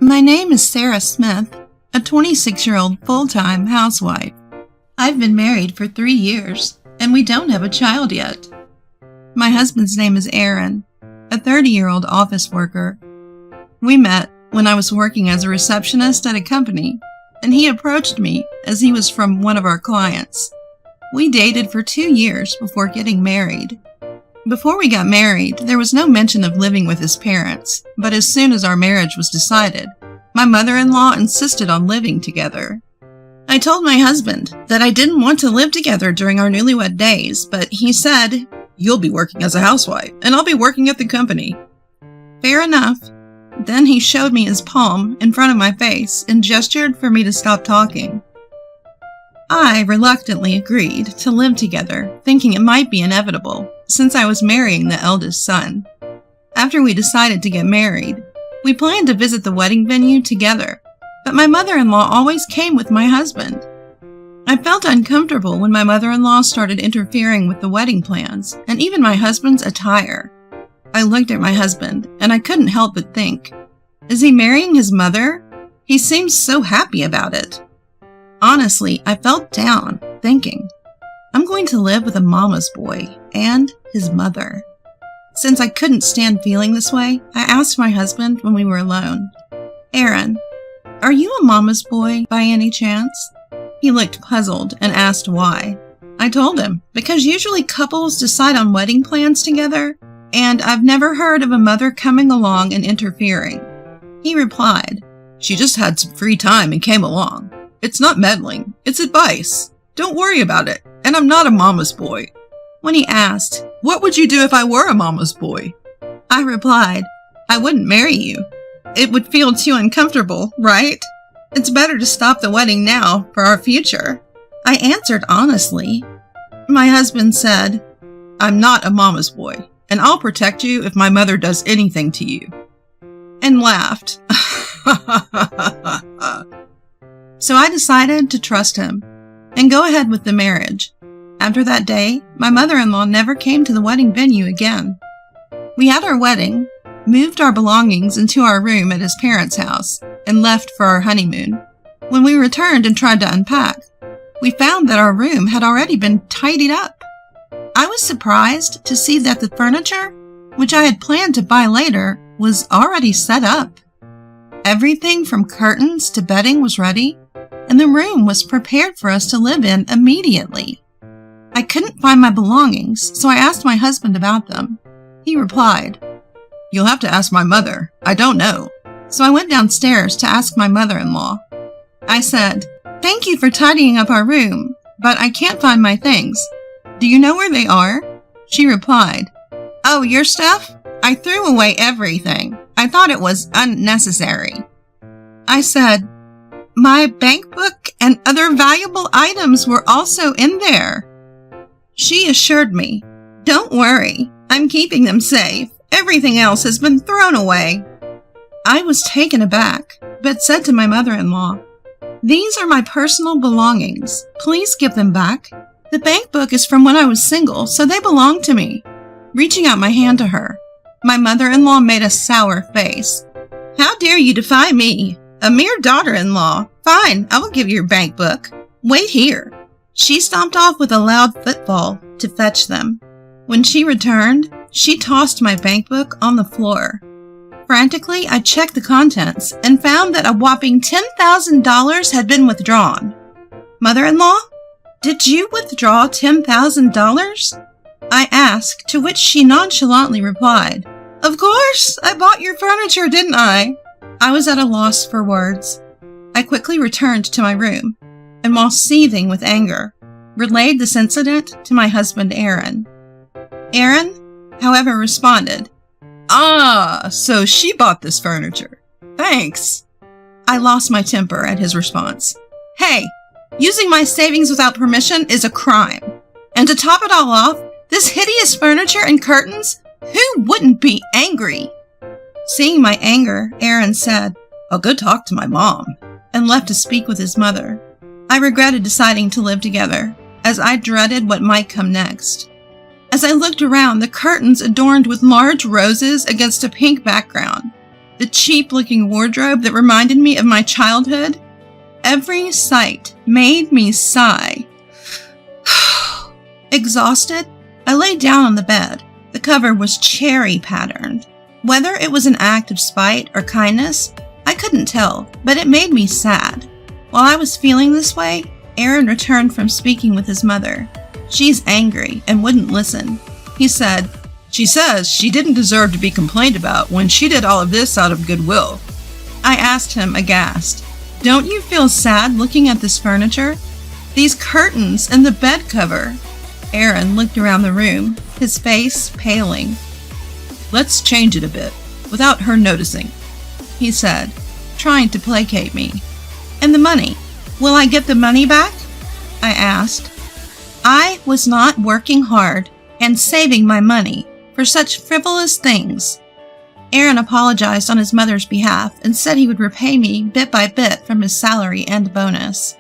My name is Sarah Smith, a 26-year-old full-time housewife. I've been married for 3 years, and we don't have a child yet. My husband's name is Aaron, a 30-year-old office worker. We met when I was working as a receptionist at a company, and he approached me as he was from one of our clients. We dated for 2 years before getting married. Before we got married, there was no mention of living with his parents, but as soon as our marriage was decided, my mother-in-law insisted on living together. I told my husband that I didn't want to live together during our newlywed days, but he said, "You'll be working as a housewife, and I'll be working at the company." Fair enough. Then he showed me his palm in front of my face and gestured for me to stop talking. I reluctantly agreed to live together, thinking it might be inevitable, since I was marrying the eldest son. After we decided to get married, we planned to visit the wedding venue together, but my mother-in-law always came with my husband. I felt uncomfortable when my mother-in-law started interfering with the wedding plans and even my husband's attire. I looked at my husband, and I couldn't help but think, is he marrying his mother? He seems so happy about it. Honestly, I felt down, thinking, I'm going to live with a mama's boy and his mother. Since I couldn't stand feeling this way, I asked my husband when we were alone, "Aaron, are you a mama's boy by any chance?" He looked puzzled and asked why. I told him, because usually couples decide on wedding plans together, and I've never heard of a mother coming along and interfering. He replied, "She just had some free time and came along. It's not meddling, it's advice. Don't worry about it, and I'm not a mama's boy." When he asked, "What would you do if I were a mama's boy?" I replied, "I wouldn't marry you. It would feel too uncomfortable, right? It's better to stop the wedding now for our future." I answered honestly. My husband said, "I'm not a mama's boy, and I'll protect you if my mother does anything to you," and laughed. So I decided to trust him and go ahead with the marriage. After that day, my mother-in-law never came to the wedding venue again. We had our wedding, moved our belongings into our room at his parents' house, and left for our honeymoon. When we returned and tried to unpack, we found that our room had already been tidied up. I was surprised to see that the furniture, which I had planned to buy later, was already set up. Everything from curtains to bedding was ready, and the room was prepared for us to live in immediately. I couldn't find my belongings, so I asked my husband about them. He replied, "You'll have to ask my mother. I don't know." So I went downstairs to ask my mother-in-law. I said, "Thank you for tidying up our room, but I can't find my things. Do you know where they are?" She replied, "Oh, your stuff? I threw away everything. I thought it was unnecessary." I said, "My bank book and other valuable items were also in there." She assured me, "Don't worry, I'm keeping them safe. Everything else has been thrown away." I was taken aback, but said to my mother-in-law, "These are my personal belongings. Please give them back. The bank book is from when I was single, so they belong to me." Reaching out my hand to her, my mother-in-law made a sour face. "How dare you defy me? A mere daughter-in-law. Fine, I will give you your bank book. Wait here." She stomped off with a loud footfall to fetch them. When she returned, she tossed my bank book on the floor. Frantically, I checked the contents and found that a whopping $10,000 had been withdrawn. "Mother-in-law, did you withdraw $10,000? I asked, to which she nonchalantly replied, "Of course, I bought your furniture, didn't I?" I was at a loss for words. I quickly returned to my room, and while seething with anger, relayed this incident to my husband Aaron. Aaron, however, responded, "Ah, so she bought this furniture. Thanks." I lost my temper at his response. "Hey, using my savings without permission is a crime. And to top it all off, this hideous furniture and curtains? Who wouldn't be angry?" Seeing my anger, Aaron said, "I'll go talk to my mom," and left to speak with his mother. I regretted deciding to live together, as I dreaded what might come next. As I looked around, the curtains adorned with large roses against a pink background. the cheap-looking wardrobe that reminded me of my childhood. Every sight made me sigh. Exhausted, I lay down on the bed. The cover was cherry patterned. Whether it was an act of spite or kindness, I couldn't tell, but it made me sad. While I was feeling this way, Aaron returned from speaking with his mother. She's angry and wouldn't listen. He said, "She says she didn't deserve to be complained about when she did all of this out of goodwill." I asked him, aghast, "Don't you feel sad looking at this furniture? These curtains and the bed cover?" Aaron looked around the room, his face paling. "Let's change it a bit, without her noticing," he said, trying to placate me. "And the money? Will I get the money back?" I asked. I was not working hard and saving my money for such frivolous things. Aaron apologized on his mother's behalf and said he would repay me bit by bit from his salary and bonus.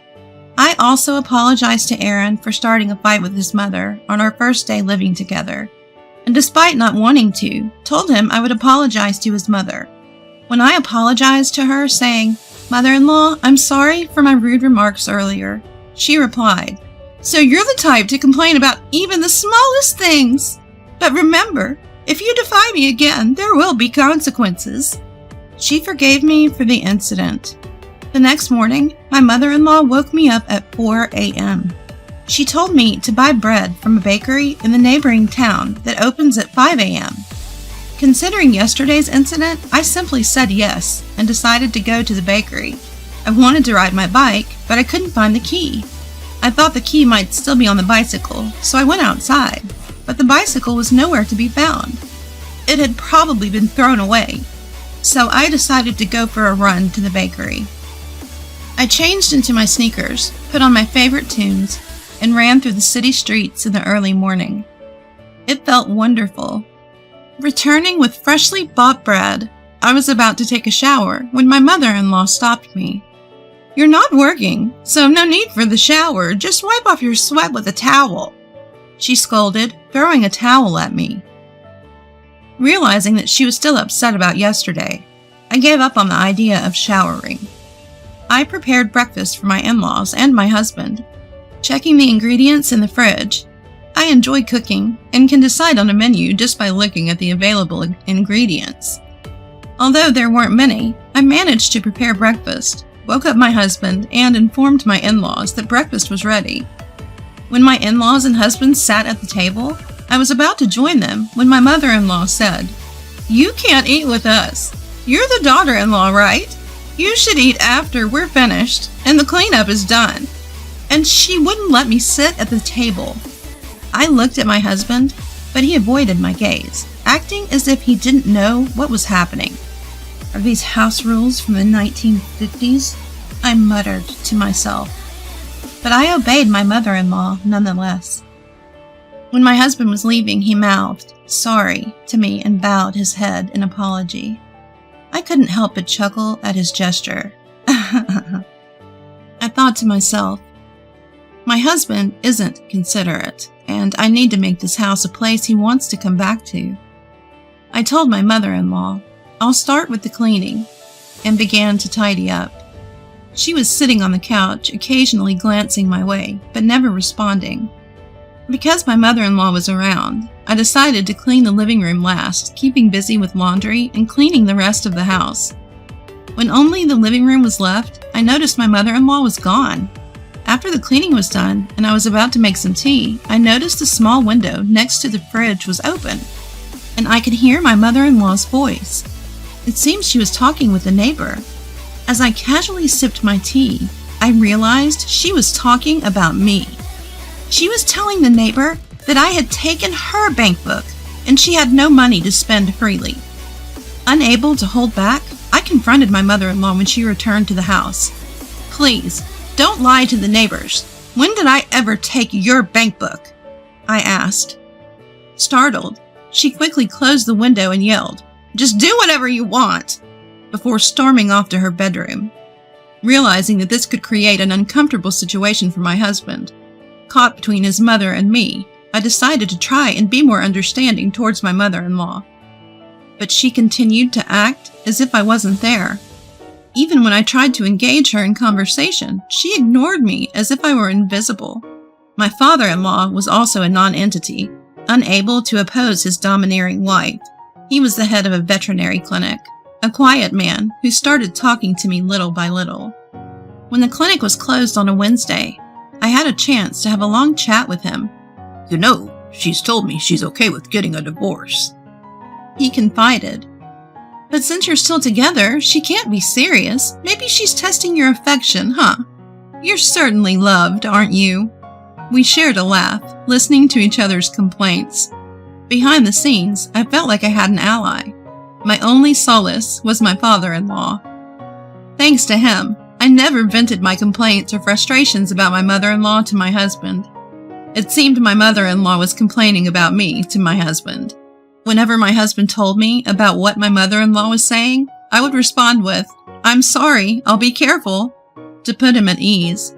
I also apologized to Aaron for starting a fight with his mother on our first day living together, and despite not wanting to, told him I would apologize to his mother. When I apologized to her, saying, "Mother-in-law, I'm sorry for my rude remarks earlier," she replied, "So you're the type to complain about even the smallest things. But remember, if you defy me again, there will be consequences." She forgave me for the incident. The next morning, my mother-in-law woke me up at 4 a.m. She told me to buy bread from a bakery in the neighboring town that opens at 5 a.m. Considering yesterday's incident, I simply said yes and decided to go to the bakery. I wanted to ride my bike, but I couldn't find the key. I thought the key might still be on the bicycle, so I went outside, but the bicycle was nowhere to be found. It had probably been thrown away, so I decided to go for a run to the bakery. I changed into my sneakers, put on my favorite tunes, and ran through the city streets in the early morning. It felt wonderful. Returning with freshly bought bread, I was about to take a shower when my mother-in-law stopped me. "You're not working, so no need for the shower. Just wipe off your sweat with a towel," she scolded, throwing a towel at me. Realizing that she was still upset about yesterday, I gave up on the idea of showering. I prepared breakfast for my in-laws and my husband, checking the ingredients in the fridge. I enjoy cooking and can decide on a menu just by looking at the available ingredients. Although there weren't many, I managed to prepare breakfast, woke up my husband, and informed my in-laws that breakfast was ready. When my in-laws and husband sat at the table, I was about to join them when my mother-in-law said, "You can't eat with us. You're the daughter-in-law, right? You should eat after we're finished and the cleanup is done." And she wouldn't let me sit at the table. I looked at my husband, but he avoided my gaze, acting as if he didn't know what was happening. "Are these house rules from the 1950s? I muttered to myself. But I obeyed my mother-in-law nonetheless. When my husband was leaving, he mouthed, "Sorry," to me and bowed his head in apology. I couldn't help but chuckle at his gesture. I thought to myself, my husband isn't considerate, and I need to make this house a place he wants to come back to. I told my mother-in-law, "I'll start with the cleaning," and began to tidy up. She was sitting on the couch, occasionally glancing my way, but never responding. Because my mother-in-law was around, I decided to clean the living room last, keeping busy with laundry and cleaning the rest of the house. When only the living room was left, I noticed my mother-in-law was gone. After the cleaning was done and I was about to make some tea, I noticed a small window next to the fridge was open, and I could hear my mother-in-law's voice. It seemed she was talking with a neighbor. As I casually sipped my tea, I realized she was talking about me. She was telling the neighbor that I had taken her bank book and she had no money to spend freely. Unable to hold back, I confronted my mother-in-law when she returned to the house. "Please, don't lie to the neighbors. When did I ever take your bank book?" I asked. Startled, she quickly closed the window and yelled, "Just do whatever you want," before storming off to her bedroom. Realizing that this could create an uncomfortable situation for my husband, caught between his mother and me, I decided to try and be more understanding towards my mother-in-law. but she continued to act as if I wasn't there. Even when I tried to engage her in conversation, she ignored me as if I were invisible. My father-in-law was also a non-entity, unable to oppose his domineering wife. He was the head of a veterinary clinic, a quiet man who started talking to me little by little. When the clinic was closed on a Wednesday, I had a chance to have a long chat with him. "You know, she's told me she's okay with getting a divorce," he confided. "But since you're still together, she can't be serious. Maybe she's testing your affection, huh? You're certainly loved, aren't you?" We shared a laugh, listening to each other's complaints. Behind the scenes, I felt like I had an ally. My only solace was my father-in-law. Thanks to him, I never vented my complaints or frustrations about my mother-in-law to my husband. It seemed my mother-in-law was complaining about me to my husband. Whenever my husband told me about what my mother-in-law was saying, I would respond with, "I'm sorry, I'll be careful," to put him at ease.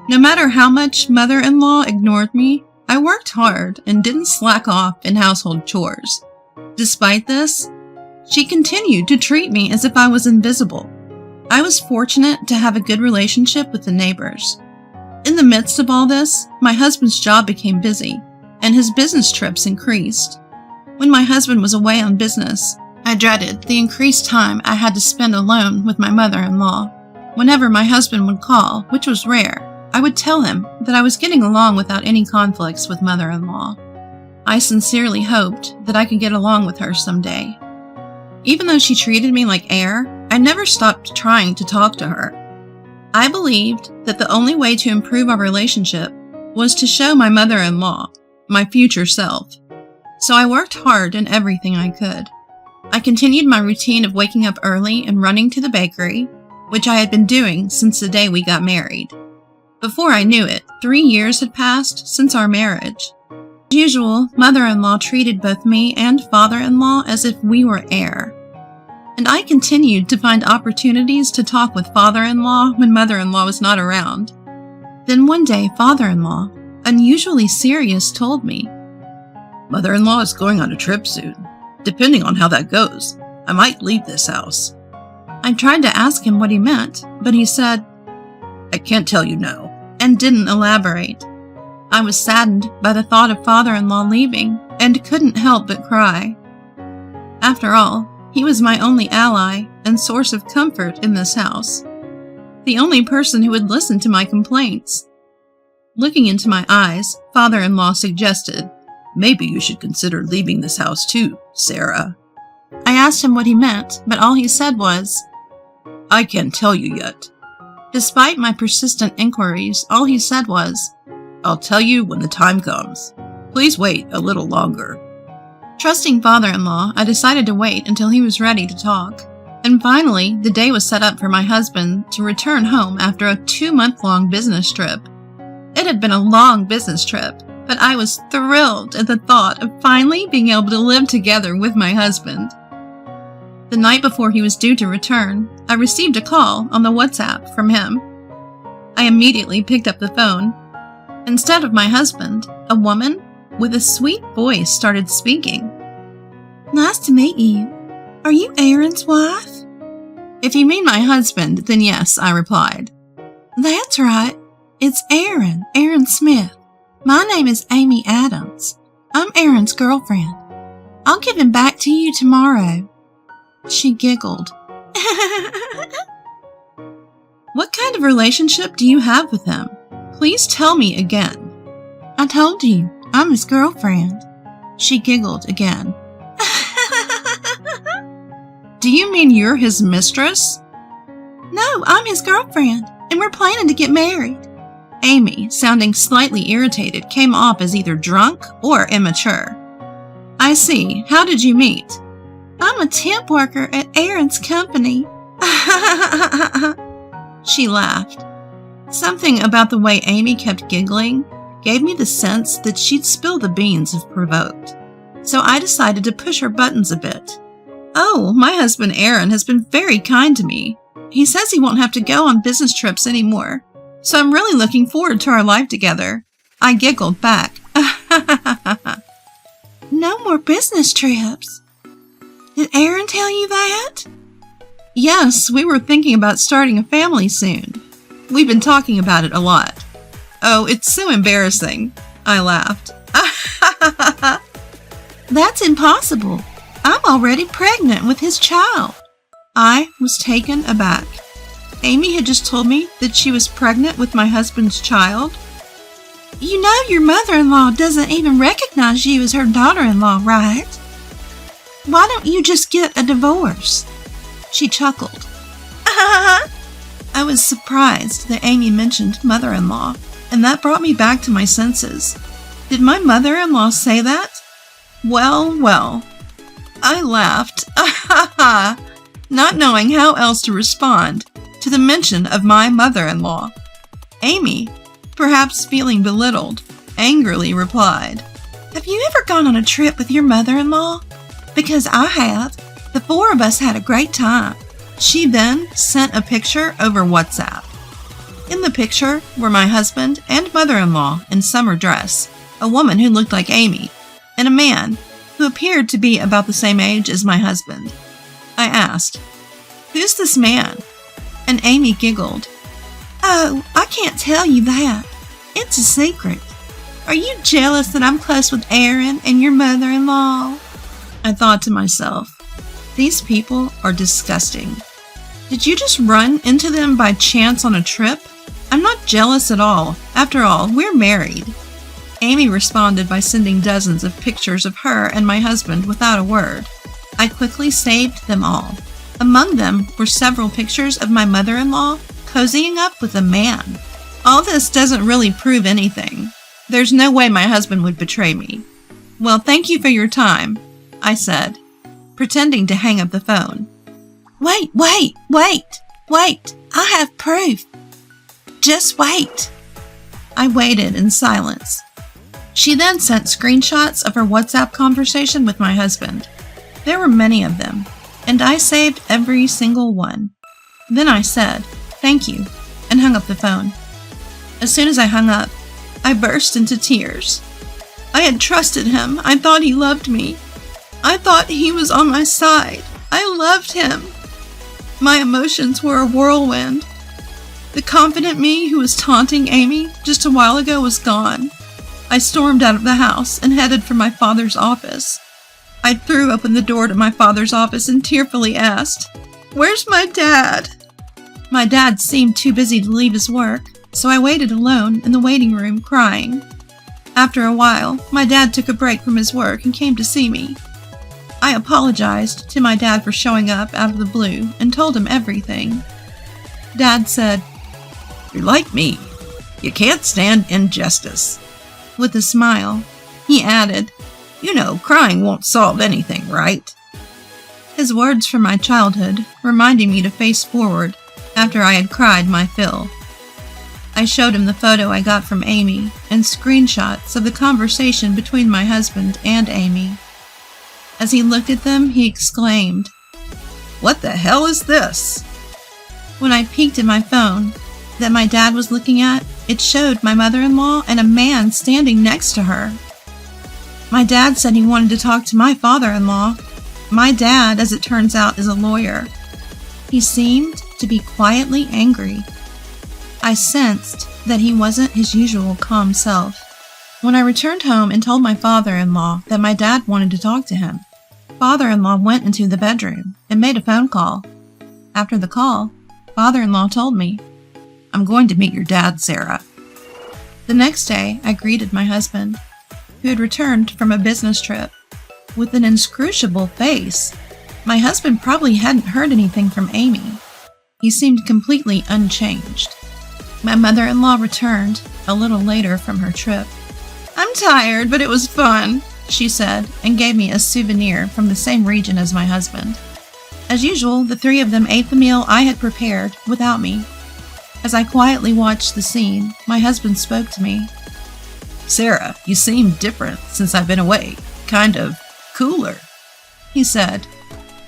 No matter how much mother-in-law ignored me, I worked hard and didn't slack off in household chores. Despite this, she continued to treat me as if I was invisible. I was fortunate to have a good relationship with the neighbors. In the midst of all this, my husband's job became busy, and his business trips increased. When my husband was away on business, I dreaded the increased time I had to spend alone with my mother-in-law. Whenever my husband would call, which was rare, I would tell him that I was getting along without any conflicts with mother-in-law. I sincerely hoped that I could get along with her someday. Even though she treated me like air, I never stopped trying to talk to her. I believed that the only way to improve our relationship was to show my mother-in-law, my future self. So I worked hard in everything I could. I continued my routine of waking up early and running to the bakery, which I had been doing since the day we got married. Before I knew it, 3 years had passed since our marriage. As usual, mother-in-law treated both me and father-in-law as if we were air. And I continued to find opportunities to talk with father-in-law when mother-in-law was not around. Then one day, father-in-law, unusually serious, told me, "Mother-in-law is going on a trip soon. Depending on how that goes, I might leave this house." I tried to ask him what he meant, but he said, "I can't tell you now," and didn't elaborate. I was saddened by the thought of father-in-law leaving and couldn't help but cry. After all, he was my only ally and source of comfort in this house. The only person who would listen to my complaints. Looking into my eyes, father-in-law suggested, "Maybe you should consider leaving this house too, Sarah." I asked him what he meant, but all he said was, "I can't tell you yet." Despite my persistent inquiries, all he said was, "I'll tell you when the time comes. Please wait a little longer." Trusting father-in-law, I decided to wait until he was ready to talk. And finally, the day was set up for my husband to return home after a 2-month-long business trip. It had been a long business trip, but I was thrilled at the thought of finally being able to live together with my husband. The night before he was due to return, I received a call on the WhatsApp from him. I immediately picked up the phone. Instead of my husband, a woman with a sweet voice started speaking. "Nice to meet you. Are you Aaron's wife?" "If you mean my husband, then yes," I replied. "That's right. It's Aaron Smith. My name is Amy Adams. I'm Aaron's girlfriend. I'll give him back to you tomorrow." She giggled. "What kind of relationship do you have with him? Please tell me again." "I told you, I'm his girlfriend." She giggled again. "Do you mean you're his mistress?" "No, I'm his girlfriend, and we're planning to get married." Amy, sounding slightly irritated, came off as either drunk or immature. "I see. How did you meet?" "I'm a temp worker at Aaron's company." She laughed. Something about the way Amy kept giggling gave me the sense that she'd spill the beans if provoked. So I decided to push her buttons a bit. "Oh, my husband Aaron has been very kind to me. He says he won't have to go on business trips anymore. So I'm really looking forward to our life together." I giggled back. "No more business trips." Did Aaron tell you that? Yes, we were thinking about starting a family soon. We've been talking about it a lot. Oh, it's so embarrassing. I laughed. That's impossible. I'm already pregnant with his child. I was taken aback. Amy had just told me that she was pregnant with my husband's child. You know your mother-in-law doesn't even recognize you as her daughter-in-law, right? Why don't you just get a divorce? She chuckled. I was surprised that Amy mentioned mother-in-law, and that brought me back to my senses. Did my mother-in-law say that? Well. I laughed, not knowing how else to respond to the mention of my mother-in-law. Amy, perhaps feeling belittled, angrily replied, Have you ever gone on a trip with your mother-in-law? Because I have. The four of us had a great time. She then sent a picture over WhatsApp. In the picture were my husband and mother-in-law in summer dress, a woman who looked like Amy, and a man who appeared to be about the same age as my husband. I asked, Who's this man? And Amy giggled. Oh, I can't tell you that. It's a secret. Are you jealous that I'm close with Aaron and your mother-in-law? I thought to myself, these people are disgusting. Did you just run into them by chance on a trip? I'm not jealous at all. After all, we're married. Amy responded by sending dozens of pictures of her and my husband without a word. I quickly saved them all. Among them were several pictures of my mother-in-law cozying up with a man. All this doesn't really prove anything. There's no way my husband would betray me. Well, thank you for your time, I said, pretending to hang up the phone. Wait, I have proof. Just wait. I waited in silence. She then sent screenshots of her WhatsApp conversation with my husband. There were many of them, and I saved every single one. Then I said, thank you, and hung up the phone. As soon as I hung up, I burst into tears. I had trusted him. I thought he loved me. I thought he was on my side. I loved him. My emotions were a whirlwind. The confident me who was taunting Amy just a while ago was gone. I stormed out of the house and headed for my father's office. I threw open the door to my father's office and tearfully asked, Where's my dad? My dad seemed too busy to leave his work, so I waited alone in the waiting room crying. After a while, my dad took a break from his work and came to see me. I apologized to my dad for showing up out of the blue and told him everything. Dad said, You're like me. You can't stand injustice. With a smile, he added, You know, crying won't solve anything, right? His words from my childhood reminding me to face forward after I had cried my fill. I showed him the photo I got from Amy and screenshots of the conversation between my husband and Amy. As he looked at them, he exclaimed, What the hell is this? When I peeked at my phone that my dad was looking at, it showed my mother-in-law and a man standing next to her. My dad said he wanted to talk to my father-in-law. My dad, as it turns out, is a lawyer. He seemed to be quietly angry. I sensed that he wasn't his usual calm self. When I returned home and told my father-in-law that my dad wanted to talk to him, father-in-law went into the bedroom and made a phone call. After the call, father-in-law told me, I'm going to meet your dad, Sarah. The next day, I greeted my husband, who had returned from a business trip, with an inscrutable face. My husband probably hadn't heard anything from Amy. He seemed completely unchanged. My mother-in-law returned a little later from her trip. I'm tired, but it was fun, she said, and gave me a souvenir from the same region as my husband. As usual, the three of them ate the meal I had prepared without me. As I quietly watched the scene, my husband spoke to me. Sarah, you seem different since I've been away. Kind of cooler, he said.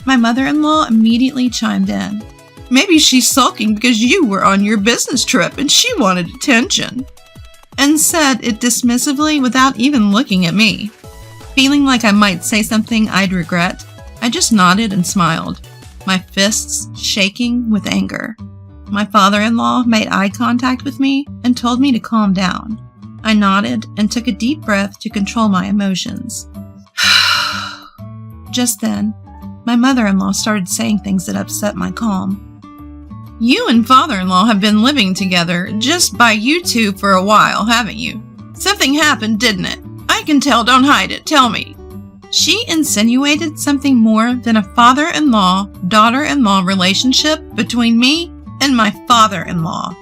My mother-in-law immediately chimed in. Maybe she's sulking because you were on your business trip and she wanted attention. And said it dismissively without even looking at me. Feeling like I might say something I'd regret, I I just nodded and smiled, my fists shaking with anger. My father-in-law made eye contact with me and told me to calm down. I nodded and took a deep breath to control my emotions. Just then, my mother-in-law started saying things that upset my calm. You and father-in-law have been living together just by you two for a while, haven't you? Something happened, didn't it? I can tell, don't hide it, tell me. She insinuated something more than a father-in-law, daughter-in-law relationship between me and my father-in-law.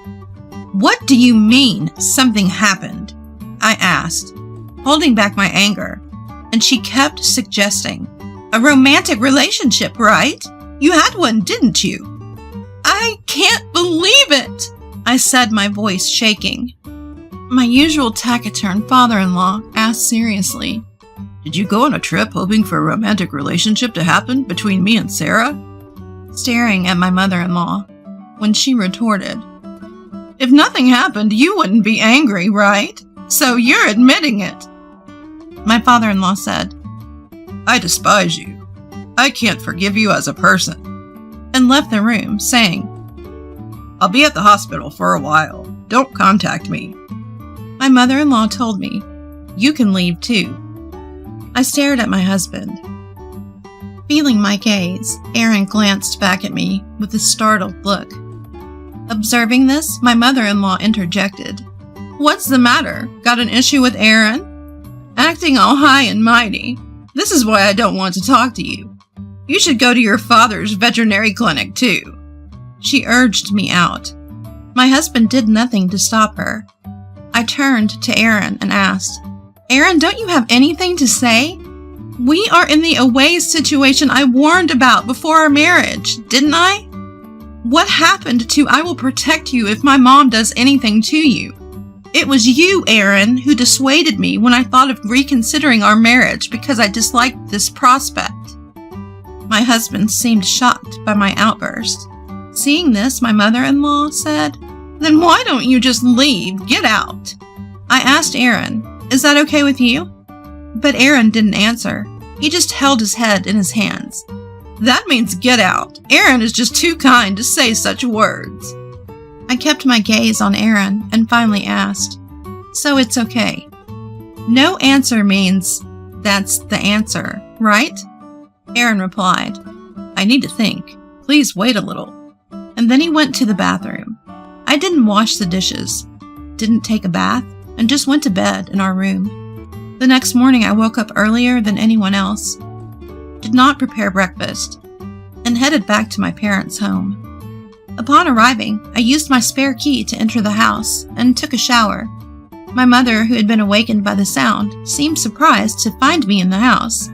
What do you mean, something happened? I asked, holding back my anger, and she kept suggesting, a romantic relationship, right? You had one, didn't you? I can't believe it, I said, my voice shaking. My usual taciturn father-in-law asked seriously, did you go on a trip hoping for a romantic relationship to happen between me and Sarah? Staring at my mother-in-law, when she retorted, if nothing happened, you wouldn't be angry, right? So you're admitting it. My father-in-law said, I despise you. I can't forgive you as a person. And left the room, saying, I'll be at the hospital for a while. Don't contact me. My mother-in-law told me, you can leave too. I stared at my husband. Feeling my gaze, Aaron glanced back at me with a startled look. Observing this, my mother-in-law interjected, what's the matter? Got an issue with Aaron? Acting all high and mighty. This is why I don't want to talk to you. You should go to your father's veterinary clinic, too. She urged me out. My husband did nothing to stop her. I turned to Aaron and asked, Aaron, don't you have anything to say? We are in the away situation I warned about before our marriage, didn't I? What happened to I will protect you if my mom does anything to you? It was you, Aaron, who dissuaded me when I thought of reconsidering our marriage because I disliked this prospect. My husband seemed shocked by my outburst. Seeing this, my mother-in-law said, then why don't you just leave? Get out. I asked Aaron, is that okay with you? But Aaron didn't answer. He just held his head in his hands. That means get out. Aaron is just too kind to say such words. I kept my gaze on Aaron and finally asked, so it's okay. No answer means that's the answer, right? Aaron replied, I need to think. Please wait a little. And then he went to the bathroom. I didn't wash the dishes, didn't take a bath, and just went to bed in our room. The next morning I woke up earlier than anyone else, did not prepare breakfast, and headed back to my parents' home. Upon arriving, I used my spare key to enter the house and took a shower. My mother, who had been awakened by the sound, seemed surprised to find me in the house.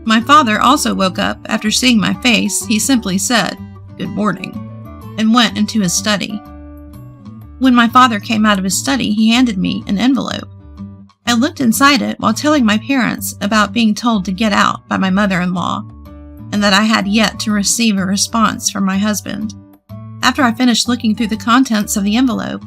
My father also woke up after seeing my face. He simply said, good morning, and went into his study. When my father came out of his study, he handed me an envelope. I looked inside it while telling my parents about being told to get out by my mother-in-law, and that I had yet to receive a response from my husband. After I finished looking through the contents of the envelope,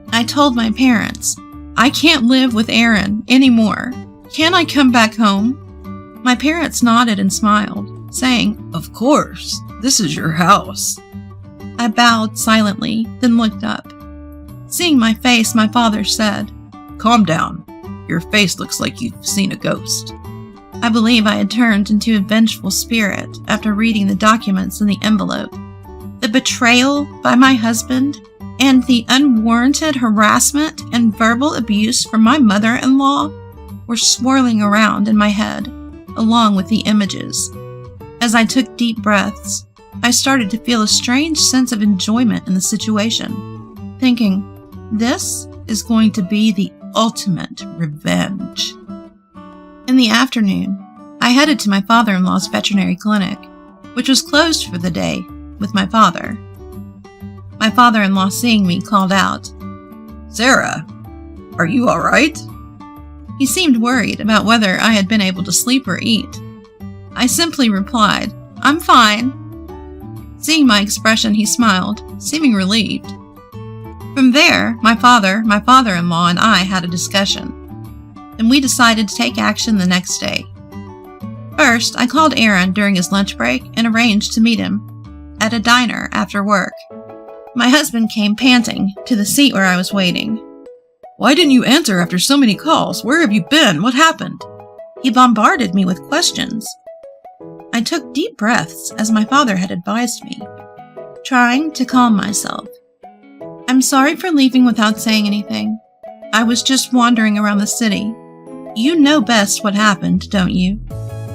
I told my parents, I can't live with Aaron anymore. Can I come back home? My parents nodded and smiled, saying, of course, this is your house. I bowed silently, then looked up. Seeing my face, my father said, calm down. Your face looks like you've seen a ghost. I believe I had turned into a vengeful spirit after reading the documents in the envelope. The betrayal by my husband and the unwarranted harassment and verbal abuse from my mother-in-law were swirling around in my head, along with the images. As I took deep breaths, I started to feel a strange sense of enjoyment in the situation, thinking, this is going to be the ultimate revenge. In the afternoon, I headed to my father-in-law's veterinary clinic, which was closed for the day, with my father. My father-in-law, seeing me, called out, Sarah, are you all right? He seemed worried about whether I had been able to sleep or eat. I simply replied, I'm fine. Seeing my expression, he smiled, seeming relieved. From there, my father-in-law, and I had a discussion, and we decided to take action the next day. First, I called Aaron during his lunch break and arranged to meet him at a diner after work. My husband came panting to the seat where I was waiting. "Why didn't you answer after so many calls? Where have you been? What happened?" He bombarded me with questions. I took deep breaths as my father had advised me, trying to calm myself. "I'm sorry for leaving without saying anything. I was just wandering around the city. You know best what happened, don't you?"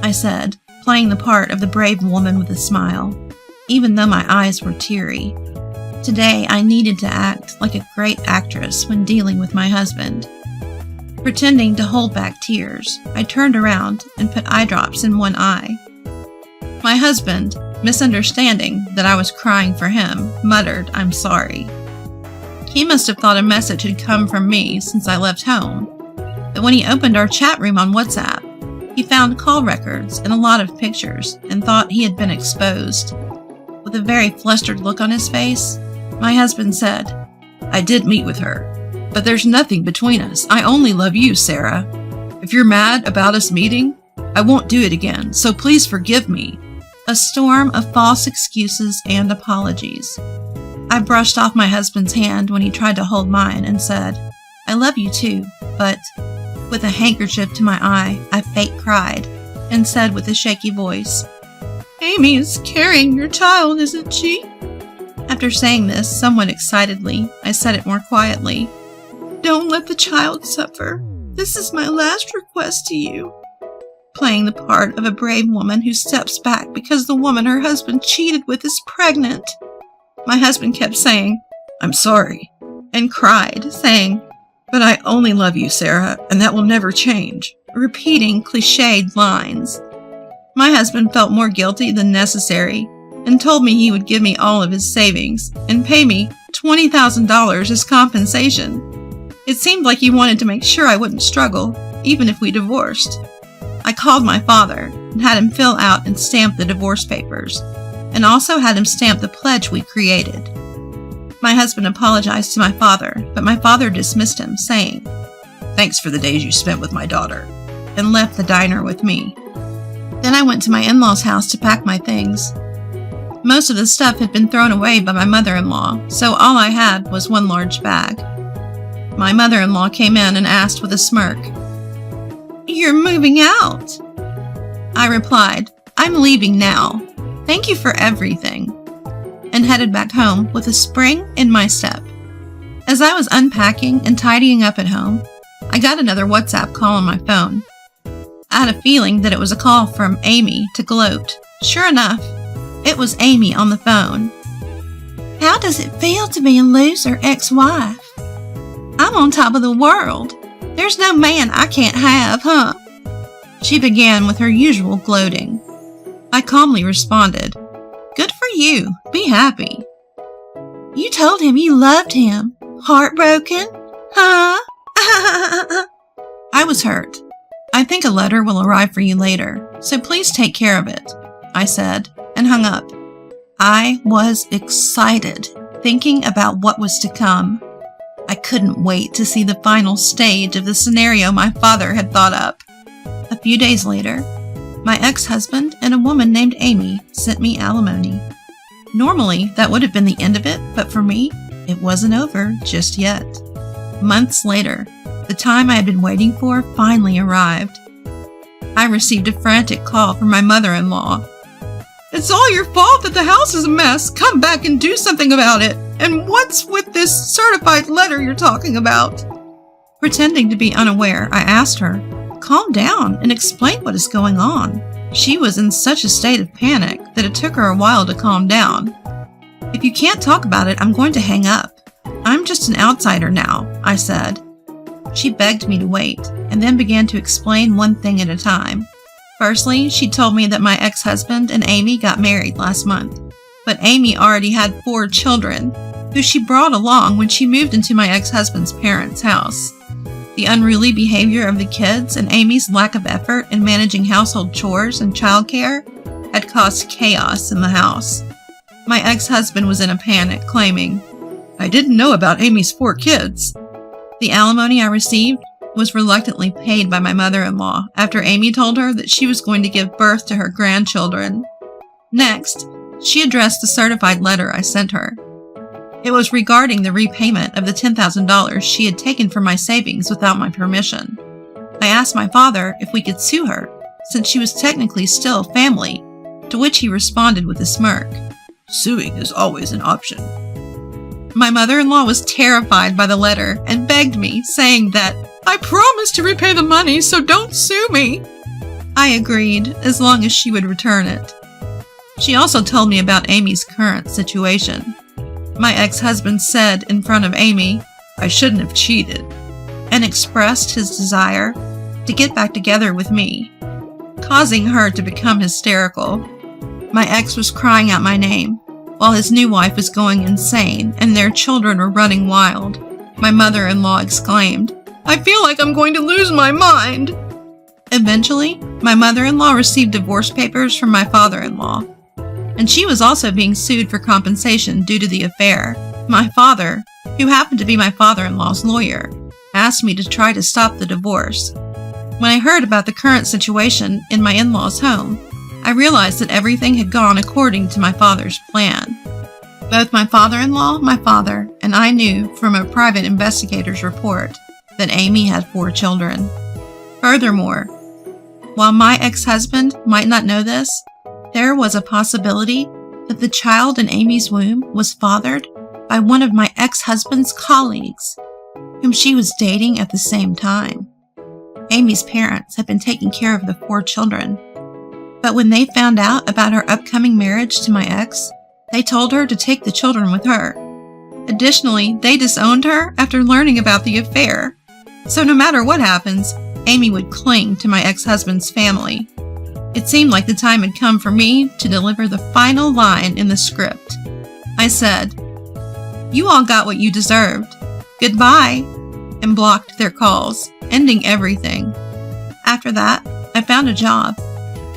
I said, playing the part of the brave woman with a smile, even though my eyes were teary. Today, I needed to act like a great actress when dealing with my husband. Pretending to hold back tears, I turned around and put eye drops in one eye. My husband, misunderstanding that I was crying for him, muttered, "I'm sorry." He must have thought a message had come from me since I left home. But when he opened our chat room on WhatsApp, he found call records and a lot of pictures and thought he had been exposed. With a very flustered look on his face, my husband said, "I did meet with her, but there's nothing between us. I only love you, Sarah. If you're mad about us meeting, I won't do it again, so please forgive me." A storm of false excuses and apologies. I brushed off my husband's hand when he tried to hold mine and said, "I love you too, but..." With a handkerchief to my eye, I fake cried and said with a shaky voice, "Amy is carrying your child, isn't she?" After saying this somewhat excitedly, I said it more quietly, "Don't let the child suffer. This is my last request to you." Playing the part of a brave woman who steps back because the woman her husband cheated with is pregnant. My husband kept saying, "I'm sorry," and cried, saying, "But I only love you, Sarah, and that will never change," repeating cliched lines. My husband felt more guilty than necessary and told me he would give me all of his savings and pay me $20,000 as compensation. It seemed like he wanted to make sure I wouldn't struggle, even if we divorced. I called my father and had him fill out and stamp the divorce papers, and also had him stamp the pledge we created. My husband apologized to my father, but my father dismissed him, saying, "Thanks for the days you spent with my daughter," and left the diner with me. Then I went to my in-laws' house to pack my things. Most of the stuff had been thrown away by my mother-in-law, so all I had was one large bag. My mother-in-law came in and asked with a smirk, "You're moving out?" I replied, "I'm leaving now. Thank you for everything," and headed back home with a spring in my step. As I was unpacking and tidying up at home, I got another WhatsApp call on my phone. I had a feeling that it was a call from Amy to gloat. Sure enough, it was Amy on the phone. "How does it feel to be a loser ex-wife? I'm on top of the world. There's no man I can't have, huh?" She began with her usual gloating. I calmly responded, "Good for you. Be happy." "You told him you loved him. Heartbroken? Huh?" I was hurt. "I think a letter will arrive for you later, so please take care of it," I said, and hung up. I was excited, thinking about what was to come. I couldn't wait to see the final stage of the scenario my father had thought up. A few days later, my ex-husband and a woman named Amy sent me alimony. Normally, that would have been the end of it, but for me, it wasn't over just yet. Months later, the time I had been waiting for finally arrived. I received a frantic call from my mother-in-law. "It's all your fault that the house is a mess. Come back and do something about it. And what's with this certified letter you're talking about?" Pretending to be unaware, I asked her, "Calm down and explain what is going on." She was in such a state of panic that it took her a while to calm down. "If you can't talk about it, I'm going to hang up. I'm just an outsider now," I said. She begged me to wait, and then began to explain one thing at a time. Firstly, she told me that my ex-husband and Amy got married last month, but Amy already had 4 children, who she brought along when she moved into my ex-husband's parents' house. The unruly behavior of the kids and Amy's lack of effort in managing household chores and childcare had caused chaos in the house. My ex-husband was in a panic, claiming, "I didn't know about Amy's 4 kids." The alimony I received was reluctantly paid by my mother-in-law after Amy told her that she was going to give birth to her grandchildren. Next, she addressed the certified letter I sent her. It was regarding the repayment of the $10,000 she had taken from my savings without my permission. I asked my father if we could sue her, since she was technically still family, to which he responded with a smirk. Suing is always an option. My mother-in-law was terrified by the letter and begged me, saying that, "I promised to repay the money, so don't sue me." I agreed, as long as she would return it. She also told me about Amy's current situation. My ex-husband said in front of Amy, "I shouldn't have cheated," and expressed his desire to get back together with me, causing her to become hysterical. My ex was crying out my name, while his new wife was going insane and their children were running wild. My mother-in-law exclaimed, "I feel like I'm going to lose my mind." Eventually, my mother-in-law received divorce papers from my father-in-law, and she was also being sued for compensation due to the affair. My father, who happened to be my father-in-law's lawyer, asked me to try to stop the divorce. When I heard about the current situation in my in-laws' home, I realized that everything had gone according to my father's plan. Both my father-in-law, my father, and I knew from a private investigator's report that Amy had 4 children. Furthermore, while my ex-husband might not know this, there was a possibility that the child in Amy's womb was fathered by one of my ex-husband's colleagues, whom she was dating at the same time. Amy's parents had been taking care of the 4 children, but when they found out about her upcoming marriage to my ex, they told her to take the children with her. Additionally, they disowned her after learning about the affair. So no matter what happens, Amy would cling to my ex-husband's family. It seemed like the time had come for me to deliver the final line in the script. I said, "You all got what you deserved. Goodbye," and blocked their calls, ending everything. After that, I found a job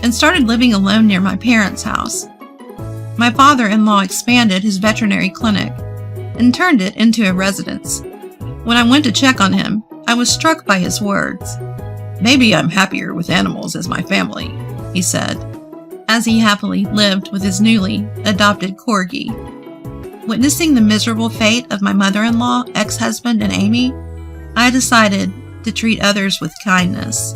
and started living alone near my parents' house. My father-in-law expanded his veterinary clinic and turned it into a residence. When I went to check on him, I was struck by his words. "Maybe I'm happier with animals as my family," he said, as he happily lived with his newly adopted corgi. Witnessing the miserable fate of my mother-in-law, ex-husband, and Amy, I decided to treat others with kindness.